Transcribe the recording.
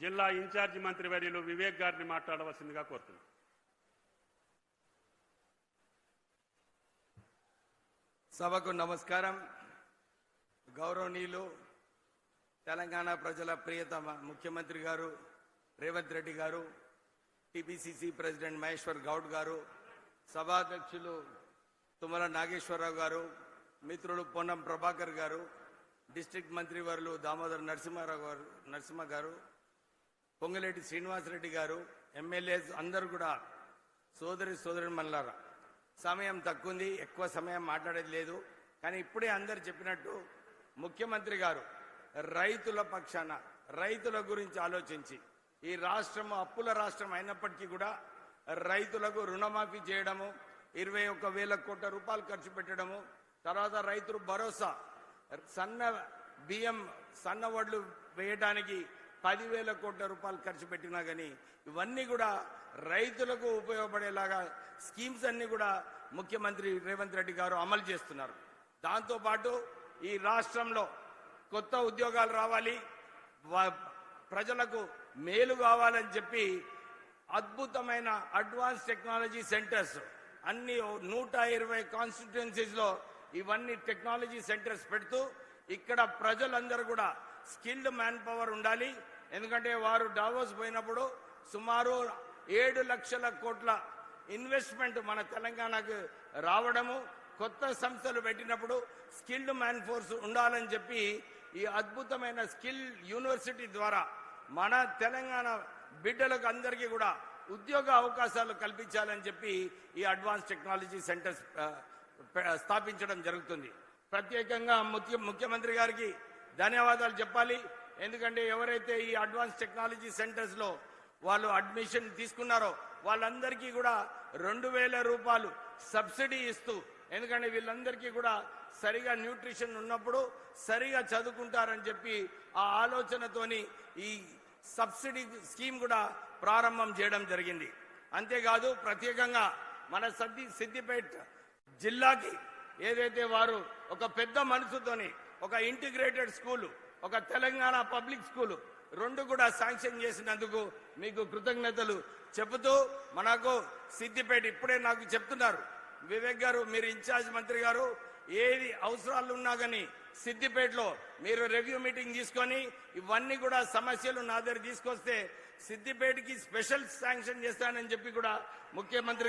జిల్లా ఇన్ఛార్జి మంత్రివర్యులు వివేక్ గారిని మాట్లాడవలసిందిగా కోరుతున్నాను. సభకు నమస్కారం. గౌరవనీయులు తెలంగాణ ప్రజల ప్రియతమ ముఖ్యమంత్రి గారు రేవంత్ రెడ్డి గారు, టీపీసీసీ ప్రెసిడెంట్ మహేశ్వర్ గౌడ్ గారు, సభాధ్యక్షులు తుమ్మల నాగేశ్వరరావు గారు, మిత్రులు పొన్నం ప్రభాకర్ గారు, డిస్ట్రిక్ట్ మంత్రివర్యులు దామోదర్ నరసింహ గారు, పొంగులేటి శ్రీనివాసరెడ్డి గారు, ఎమ్మెల్యేస్ అందరూ కూడా సోదరి మల్లారా, సమయం తక్కువ ఉంది, ఎక్కువ సమయం మాట్లాడేది లేదు. కానీ ఇప్పుడే అందరు చెప్పినట్టు ముఖ్యమంత్రి గారు రైతుల పక్షాన రైతుల గురించి ఆలోచించి ఈ రాష్ట్రము అప్పుల రాష్ట్రం అయినప్పటికీ కూడా రైతులకు రుణమాఫీ చేయడము, 21,000 కోట్ల రూపాయలు ఖర్చు పెట్టడము, తర్వాత రైతులు భరోసా సన్న బియ్యం సన్న వడ్లు వేయడానికి 10,000 కోట్ల రూపాయలు ఖర్చు పెట్టినా కానీ ఇవన్నీ కూడా రైతులకు ఉపయోగపడేలాగా స్కీమ్స్ అన్ని కూడా ముఖ్యమంత్రి రేవంత్ రెడ్డి గారు అమలు చేస్తున్నారు. దాంతోపాటు ఈ రాష్ట్రంలో కొత్త ఉద్యోగాలు రావాలి, ప్రజలకు మేలు కావాలని చెప్పి అద్భుతమైన అడ్వాన్స్ టెక్నాలజీ సెంటర్స్ అన్ని 120 కాన్స్టిట్యుయెన్సీస్ లో ఇవన్నీ టెక్నాలజీ సెంటర్స్ పెడుతూ ఇక్కడ ప్రజలందరూ కూడా స్కిల్డ్ మ్యాన్ పవర్ ఉండాలి. ఎందుకంటే వారు డావోస్ పోయినప్పుడు సుమారు 7 లక్షల కోట్ల ఇన్వెస్ట్మెంట్ మన తెలంగాణకు రావడము, కొత్త సంస్థలు పెట్టినప్పుడు స్కిల్డ్ మ్యాన్ ఫోర్స్ ఉండాలని చెప్పి ఈ అద్భుతమైన స్కిల్ యూనివర్సిటీ ద్వారా మన తెలంగాణ బిడ్డలకు అందరికీ కూడా ఉద్యోగ అవకాశాలు కల్పించాలని చెప్పి ఈ అడ్వాన్స్ టెక్నాలజీ సెంటర్స్ స్థాపించడం జరుగుతుంది. ప్రత్యేకంగా ముఖ్యమంత్రి గారికి ధన్యవాదాలు చెప్పాలి. ఎందుకంటే ఎవరైతే ఈ అడ్వాన్స్ టెక్నాలజీ సెంటర్స్ లో వాళ్ళు అడ్మిషన్ తీసుకున్నారో వాళ్ళందరికీ కూడా 2,000 రూపాయలు సబ్సిడీ ఇస్తూ, ఎందుకంటే వీళ్ళందరికీ కూడా సరిగా న్యూట్రిషన్ ఉన్నప్పుడు సరిగా చదువుకుంటారని చెప్పి ఆ ఆలోచనతోని ఈ సబ్సిడీ స్కీమ్ కూడా ప్రారంభం చేయడం జరిగింది. అంతేకాదు ప్రత్యేకంగా మన సిద్దిపేట జిల్లాకి ఏదైతే వారు ఒక పెద్ద మనసుతోని ఒక ఇంటిగ్రేటెడ్ స్కూలు, ఒక తెలంగాణ పబ్లిక్ స్కూలు 2 కూడా శాంక్షన్ చేసినందుకు మీకు కృతజ్ఞతలు చెబుతూ, మనకు సిద్దిపేట ఇప్పుడే నాకు చెప్తున్నారు వివేక్ గారు, మీరు ఇన్ఛార్జ్ మంత్రి గారు, ఏది అవసరాలు ఉన్నా కానీ సిద్దిపేటలో మీరు రివ్యూ మీటింగ్ తీసుకొని ఇవన్నీ కూడా సమస్యలు నా దగ్గర తీసుకొస్తే సిద్దిపేటకి స్పెషల్ శాంక్షన్ చేస్తానని చెప్పి కూడా ముఖ్యమంత్రి